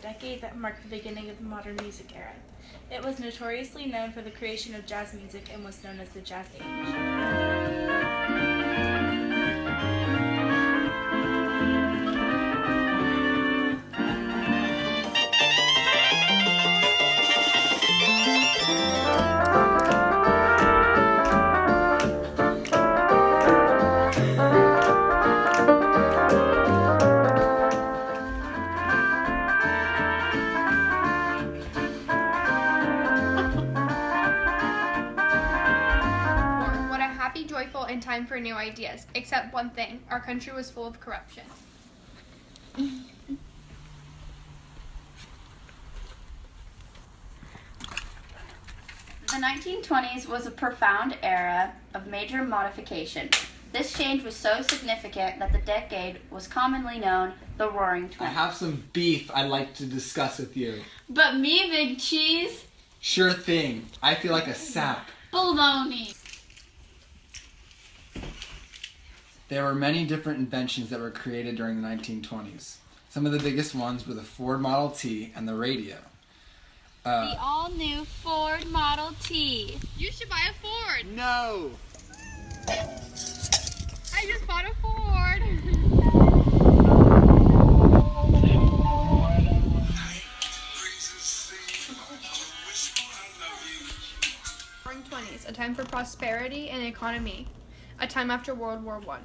decade that marked the beginning of the modern music era. It was notoriously known for the creation of jazz music and was known as the Jazz Age. What a happy, joyful, and time for new ideas. Except one thing, our country was full of corruption. The 1920s was a profound era of major modification. This change was so significant that the decade was commonly known the Roaring I Twenties. have some beef I'd like to discuss with you. But me, Big Cheese? Sure thing. I feel like a sap. Baloney. There were many different inventions that were created during the 1920s. Some of the biggest ones were the Ford Model T and the radio. The all-new Ford Model T. You should buy a Ford. No! I just bought a Ford. Roaring Twenties, a time for prosperity and economy. A time after World War I.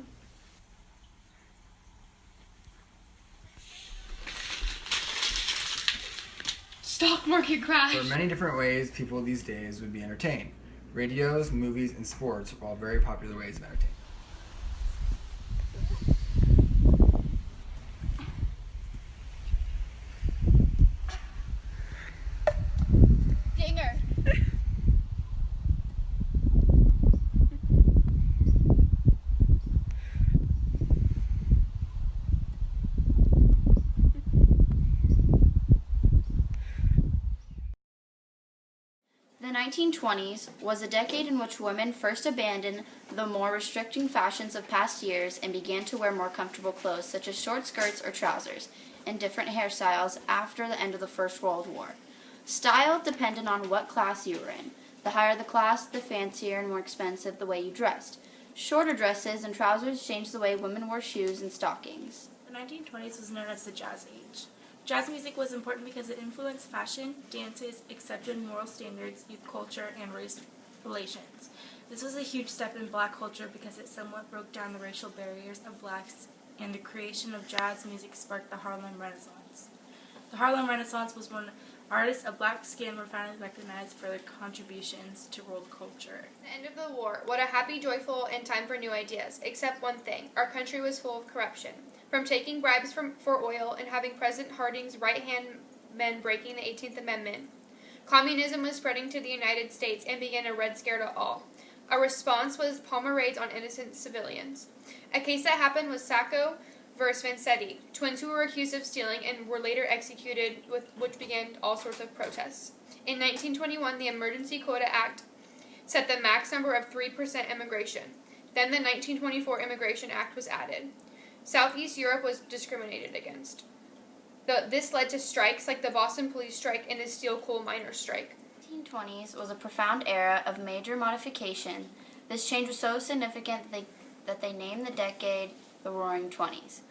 Stock market crash. There are many different ways people these days would be entertained. Radios, movies, and sports are all very popular ways of entertainment. Dinger. The 1920s was a decade in which women first abandoned the more restricting fashions of past years and began to wear more comfortable clothes such as short skirts or trousers and different hairstyles after the end of the First World War. Style depended on what class you were in. The higher the class, the fancier and more expensive the way you dressed. Shorter dresses and trousers changed the way women wore shoes and stockings. The 1920s was known as the Jazz Age. Jazz music was important because it influenced fashion, dances, accepted moral standards, youth culture, and race relations. This was a huge step in black culture because it somewhat broke down the racial barriers of blacks, and the creation of jazz music sparked the Harlem Renaissance. The Harlem Renaissance was when artists of black skin were finally recognized for their contributions to world culture. The end of the war. What a happy, joyful, and time for new ideas. Except one thing. Our country was full of corruption. From taking bribes for oil and having President Harding's right-hand men breaking the 18th Amendment, communism was spreading to the United States and began a Red Scare to all. A response was Palmer raids on innocent civilians. A case that happened was Sacco versus Vanzetti, twins who were accused of stealing and were later executed, which began all sorts of protests. In 1921, the Emergency Quota Act set the max number of 3% immigration. Then the 1924 Immigration Act was added. Southeast Europe was discriminated against. This led to strikes like the Boston police strike and the steel coal miners strike. The 1920s was a profound era of major modification. This change was so significant that they named the decade the Roaring Twenties.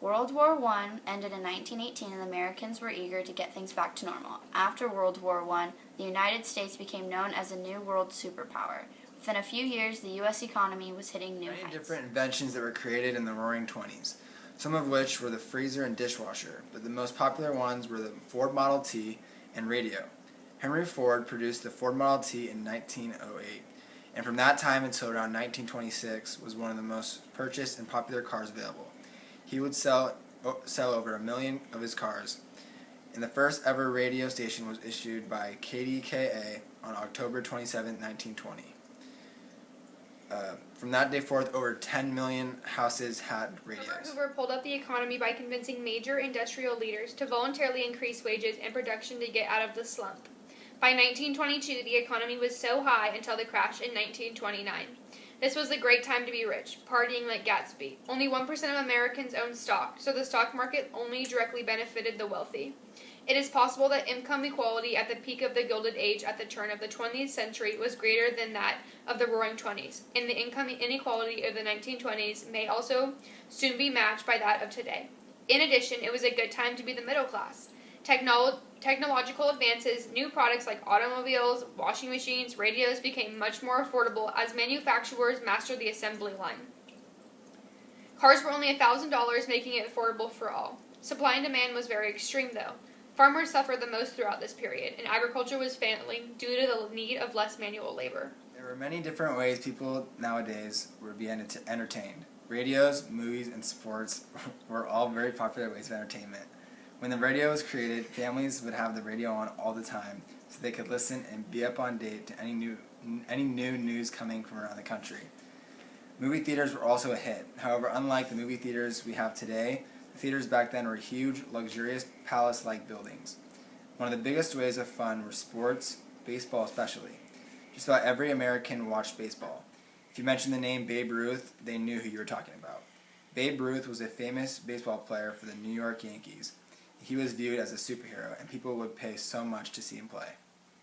World War I ended in 1918 and the Americans were eager to get things back to normal. After World War I, the United States became known as a new world superpower. Within a few years, the U.S. economy was hitting new heights. Many different inventions that were created in the Roaring Twenties, some of which were the freezer and dishwasher, but the most popular ones were the Ford Model T and radio. Henry Ford produced the Ford Model T in 1908, and from that time until around 1926 was one of the most purchased and popular cars available. He would sell over 1 million of his cars, and the first ever radio station was issued by KDKA on October 27, 1920. From that day forth, over 10 million houses had radios. Hoover pulled up the economy by convincing major industrial leaders to voluntarily increase wages and production to get out of the slump. By 1922, the economy was so high until the crash in 1929. This was a great time to be rich, partying like Gatsby. Only 1% of Americans owned stock, so the stock market only directly benefited the wealthy. It is possible that income equality at the peak of the Gilded Age at the turn of the 20th century was greater than that of the Roaring Twenties, and the income inequality of the 1920s may also soon be matched by that of today. In addition, it was a good time to be the middle class. Technological advances, new products like automobiles, washing machines, radios became much more affordable as manufacturers mastered the assembly line. Cars were only $1,000, making it affordable for all. Supply and demand was very extreme, though. Farmers suffered the most throughout this period, and agriculture was failing due to the need of less manual labor. There were many different ways people nowadays were being entertained. Radios, movies, and sports were all very popular ways of entertainment. When the radio was created, families would have the radio on all the time so they could listen and be up on date to any new news coming from around the country. Movie theaters were also a hit. However, unlike the movie theaters we have today, the theaters back then were huge, luxurious, palace-like buildings. One of the biggest ways of fun were sports, baseball especially. Just about every American watched baseball. If you mentioned the name Babe Ruth, they knew who you were talking about. Babe Ruth was a famous baseball player for the New York Yankees. He was viewed as a superhero, and people would pay so much to see him play.